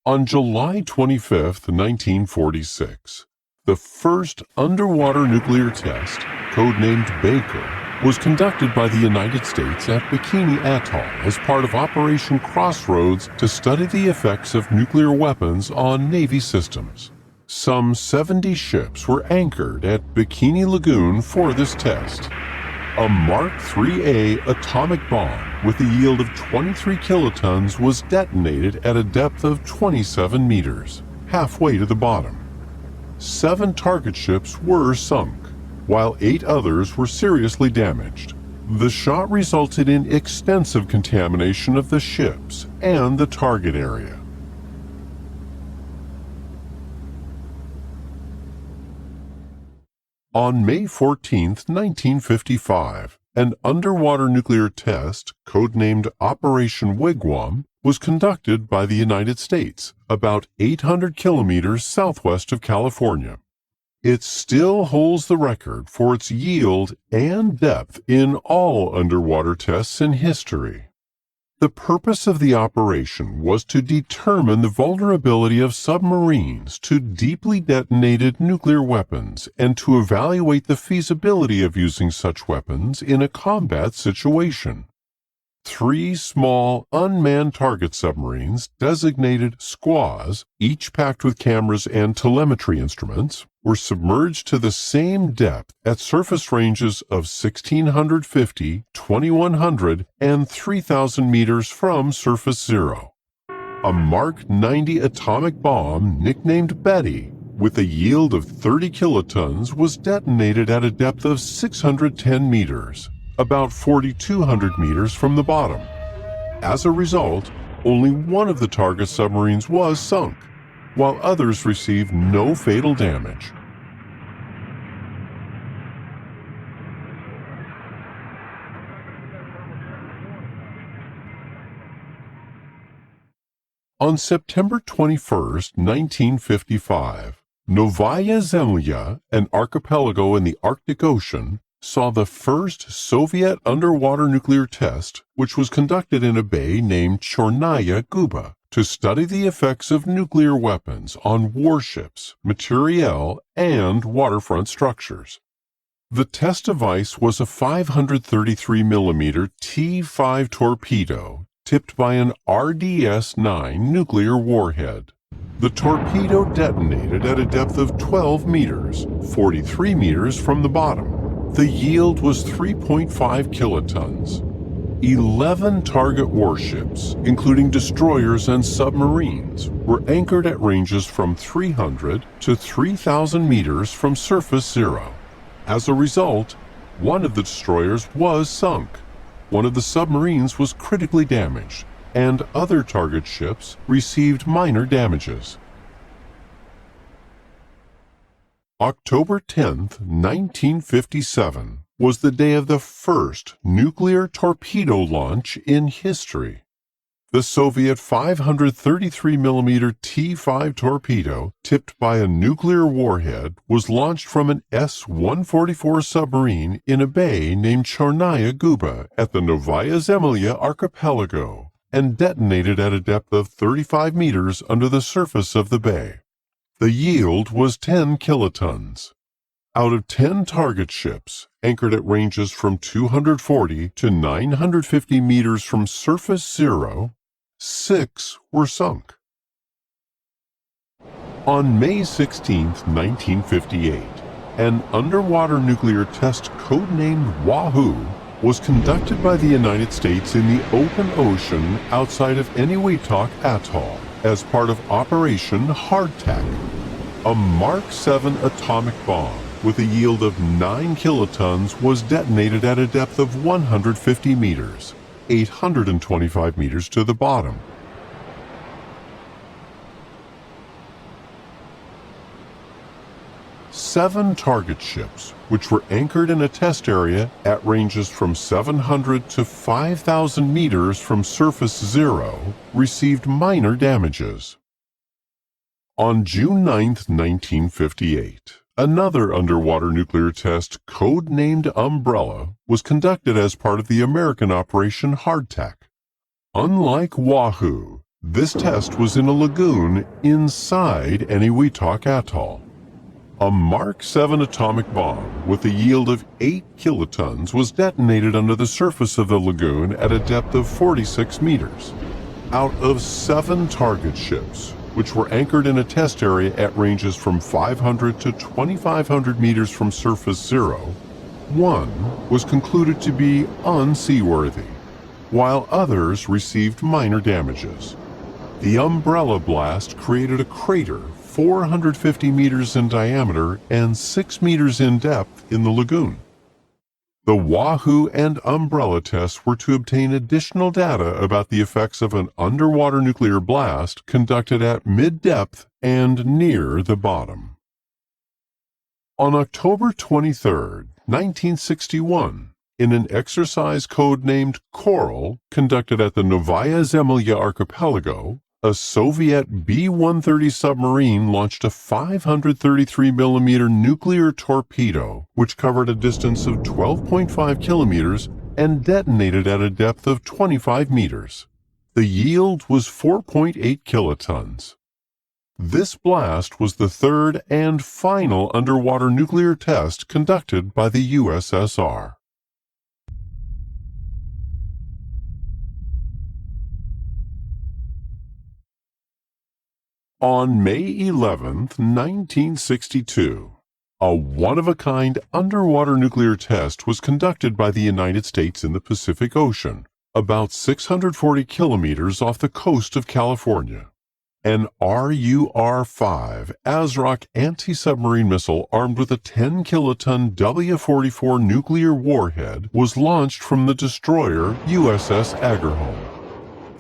On July 25, 1946, the first underwater nuclear test, codenamed Baker, was conducted by the United States at Bikini Atoll as part of Operation Crossroads to study the effects of nuclear weapons on Navy systems. Some 70 ships were anchored at Bikini Lagoon for this test. A Mark IIIA atomic bomb with a yield of 23 kilotons was detonated at a depth of 27 meters, halfway to the bottom. 7 target ships were sunk, while 8 others were seriously damaged. The shot resulted in extensive contamination of the ships and the target area. On May 14, 1955, an underwater nuclear test, codenamed Operation Wigwam, was conducted by the United States, about 800 kilometers southwest of California. It still holds the record for its yield and depth in all underwater tests in history. The purpose of the operation was to determine the vulnerability of submarines to deeply detonated nuclear weapons and to evaluate the feasibility of using such weapons in a combat situation. 3 small unmanned target submarines, designated SQUAs, each packed with cameras and telemetry instruments, were submerged to the same depth at surface ranges of 1,650, 2,100, and 3,000 meters from surface zero. A Mark 90 atomic bomb, nicknamed Betty, with a yield of 30 kilotons, was detonated at a depth of 610 meters, about 4,200 meters from the bottom. As a result, only one of the target submarines was sunk, while others received no fatal damage. On September 21, 1955, Novaya Zemlya, an archipelago in the Arctic Ocean, saw the first Soviet underwater nuclear test, which was conducted in a bay named Chornaya Guba, to study the effects of nuclear weapons on warships, materiel, and waterfront structures. The test device was a 533mm T-5 torpedo tipped by an RDS-9 nuclear warhead. The torpedo detonated at a depth of 12 meters, 43 meters from the bottom. The yield was 3.5 kilotons. 11 target warships, including destroyers and submarines, were anchored at ranges from 300 to 3,000 meters from surface zero. As a result, one of the destroyers was sunk, one of the submarines was critically damaged, and other target ships received minor damages. October 10, 1957, was the day of the first nuclear torpedo launch in history. The Soviet 533mm T-5 torpedo, tipped by a nuclear warhead, was launched from an S-144 submarine in a bay named Chornaya Guba at the Novaya Zemlya archipelago and detonated at a depth of 35 meters under the surface of the bay. The yield was 10 kilotons. Out of 10 target ships, anchored at ranges from 240 to 950 meters from surface zero, 6 were sunk. On May 16, 1958, an underwater nuclear test codenamed Wahoo was conducted by the United States in the open ocean outside of Eniwetok Atoll as part of Operation Hardtack. A Mark VII atomic bomb with a yield of 9 kilotons was detonated at a depth of 150 meters, 825 meters to the bottom. Seven target ships, which were anchored in a test area at ranges from 700 to 5,000 meters from surface zero, received minor damages. On June 9, 1958, another underwater nuclear test, codenamed Umbrella, was conducted as part of the American Operation Hardtack. Unlike Wahoo, This test was in a lagoon inside Eniwetok Atoll. A Mark 7 atomic bomb with a yield of 8 kilotons was detonated under the surface of the lagoon at a depth of 46 meters. Out of 7 target ships, which were anchored in a test area at ranges from 500 to 2,500 meters from surface zero, 1 was concluded to be unseaworthy, while others received minor damages. The umbrella blast created a crater 450 meters in diameter and 6 meters in depth in the lagoon. The Wahoo and umbrella tests were to obtain additional data about the effects of an underwater nuclear blast conducted at mid-depth and near the bottom. On October 23, 1961, in an exercise codenamed Coral conducted at the Novaya Zemlya archipelago, a Soviet B-130 submarine launched a 533mm nuclear torpedo, which covered a distance of 12.5 kilometers and detonated at a depth of 25 meters. The yield was 4.8 kilotons. This blast was the third and final underwater nuclear test conducted by the USSR. On May 11, 1962, a one-of-a-kind underwater nuclear test was conducted by the United States in the Pacific Ocean, about 640 kilometers off the coast of California. An RUR-5 ASROC anti-submarine missile armed with a 10-kiloton W-44 nuclear warhead was launched from the destroyer USS Agerholm.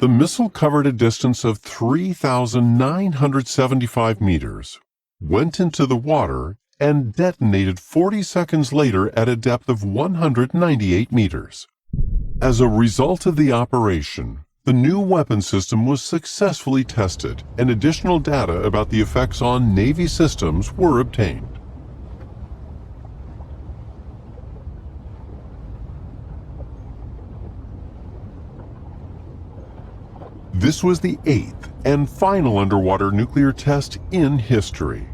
The missile covered a distance of 3,975 meters, went into the water, and detonated 40 seconds later at a depth of 198 meters. As a result of the operation, the new weapon system was successfully tested, and additional data about the effects on Navy systems were obtained. This was the 8th and final underwater nuclear test in history.